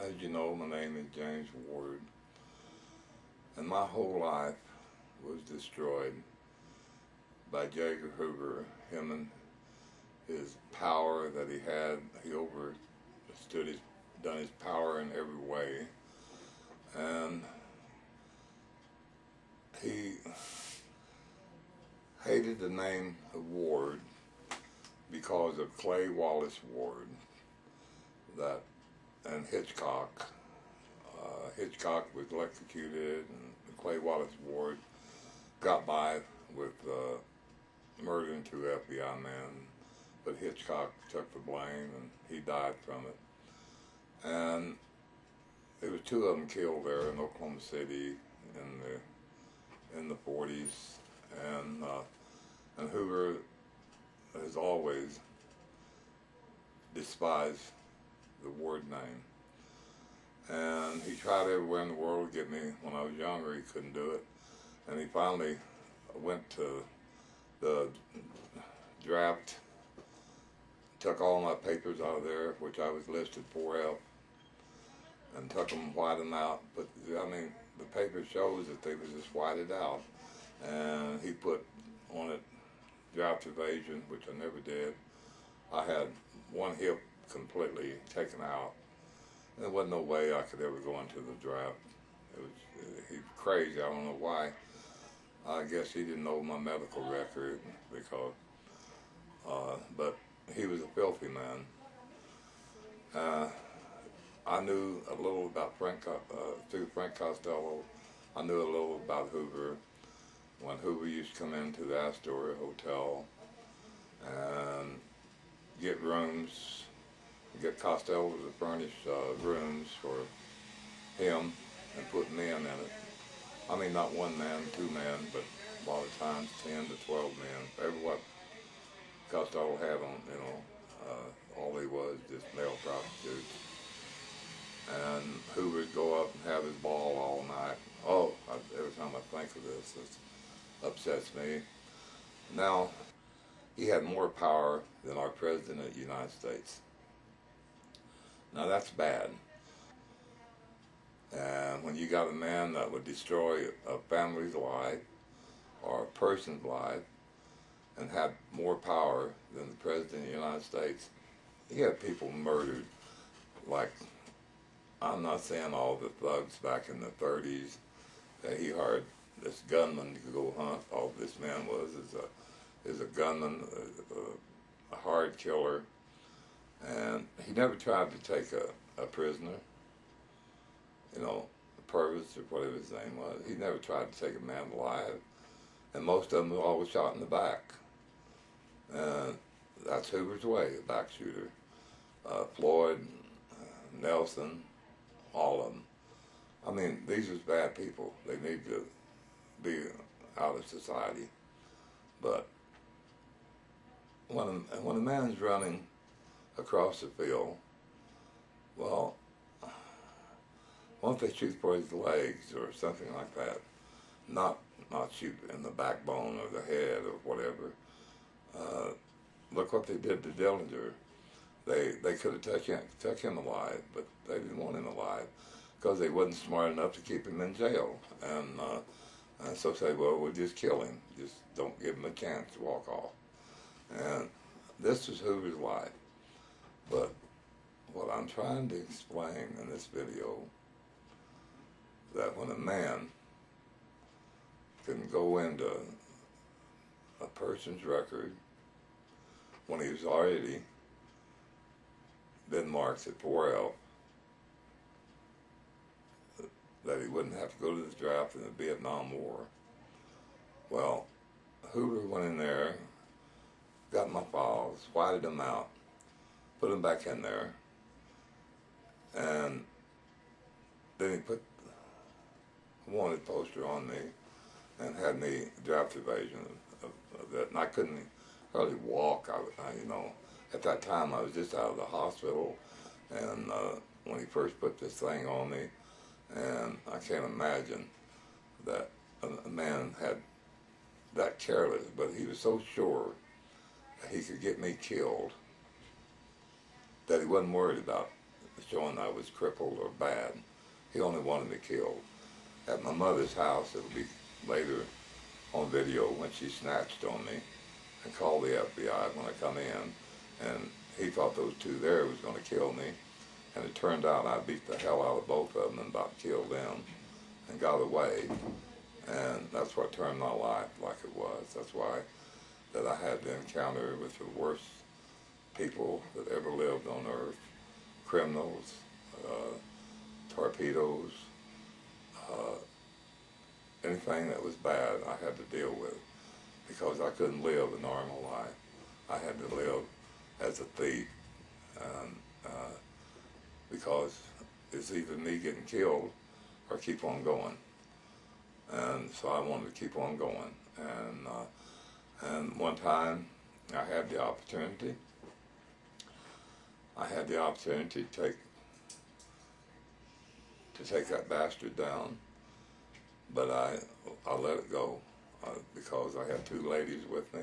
As you know, my name is James Ward, and my whole life was destroyed by Edgar Hoover. Him and his power that he had, he overstood done his power in every way, and he hated the name of Ward because of Clay Wallace Ward, that and Hitchcock. Hitchcock was electrocuted, and Clay Wallace Ward got by with murdering two FBI men, but Hitchcock took the blame and he died from it. And there was two of them killed there in Oklahoma City in the 40s, and Hoover has always despised the Ward name. And he tried everywhere in the world to get me. When I was younger, he couldn't do it. And he finally went to the draft, took all my papers out of there, which I was listed 4F, and took them, whited them out. But, I mean, the paper shows that they was just whited out. And he put on it draft evasion, which I never did. I had one hip completely taken out. There wasn't no way I could ever go into the draft. He was crazy. I don't know why. I guess he didn't know my medical record because, but he was a filthy man. I knew a little about through Frank Costello. I knew a little about Hoover when Hoover used to come into the Astoria Hotel and get rooms. Get Costello to furnish rooms for him and put men in it. I mean, not one man, two men, but a lot of times 10 to 12 men. Every what Costello had on, all he was just male prostitutes. And Hoover would go up and have his ball all night. Every time I think of this upsets me. Now, he had more power than our President of the United States. Now that's bad. And when you got a man that would destroy a family's life or a person's life and had more power than the President of the United States, he had people murdered. Like, I'm not saying all the thugs back in the 30s that he hired this gunman to go hunt. All this man is a gunman, a hard killer. And he never tried to take a prisoner, Purvis or whatever his name was. He never tried to take a man alive. And most of them were always shot in the back. And that's Hoover's way, a back shooter. Floyd, Nelson, all of them. I mean, these are bad people. They need to be out of society. But when a man's running across the field, well, why don't they shoot for his legs or something like that? Not shoot in the backbone or the head or whatever. Look what they did to Dillinger. They could have took him alive, but they didn't want him alive because they wasn't smart enough to keep him in jail. And so say, well, we'll just kill him. Just don't give him a chance to walk off. And this is Hoover's life. But what I'm trying to explain in this video, that when a man can go into a person's record when he's already been marked at 4L, that he wouldn't have to go to the draft in the Vietnam War. Well, Hoover went in there, got my files, whited them out, put them back in there, and then he put a wanted poster on me and had me draft evasion of that. And I couldn't hardly walk. At that time I was just out of the hospital, and when he first put this thing on me, and I can't imagine that a man had that careless, but he was so sure that he could get me killed that he wasn't worried about showing I was crippled or bad. He only wanted me killed. At my mother's house, it'll be later on video when she snatched on me and called the FBI when I come in, and he thought those two there was going to kill me, and it turned out I beat the hell out of both of them and about killed them and got away, and that's what turned my life like it was. That's why that I had the encounter with the worst people that ever lived on earth, criminals, torpedoes, anything that was bad I had to deal with, because I couldn't live a normal life. I had to live as a thief, and because it's either me getting killed or keep on going. And so I wanted to keep on going. And one time I had the opportunity. I had the opportunity to take that bastard down, but I let it go because I had two ladies with me,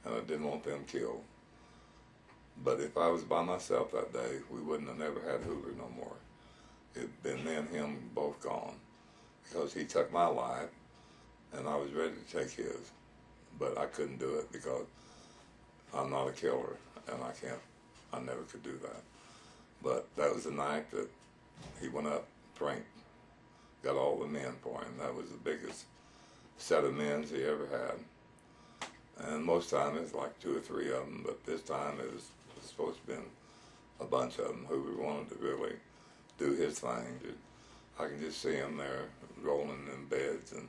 and I didn't want them killed. But if I was by myself that day, we wouldn't have never had Hoover no more. It'd been me and him both gone, because he took my life, and I was ready to take his, but I couldn't do it because I'm not a killer, and I never could do that. But that was the night that he went up, drank, got all the men for him. That was the biggest set of men he ever had. And most time it's like 2 or 3 of them, but this time it was supposed to have been a bunch of them. Hoover wanted to really do his thing. I can just see him there rolling in beds, and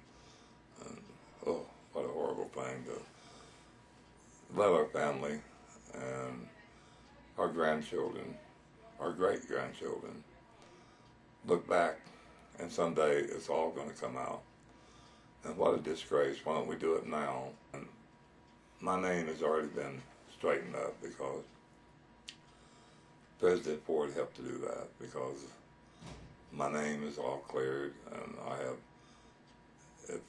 oh, what a horrible thing to let our family and our grandchildren, our great-grandchildren, look back, and someday it's all going to come out. And what a disgrace. Why don't we do it now? And my name has already been straightened up because President Ford helped to do that, because my name is all cleared, and if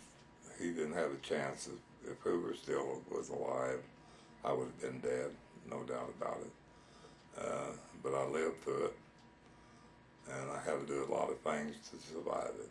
he didn't have a chance, if Hoover still was alive, I would have been dead, no doubt about it. But I lived through it, and I had to do a lot of things to survive it.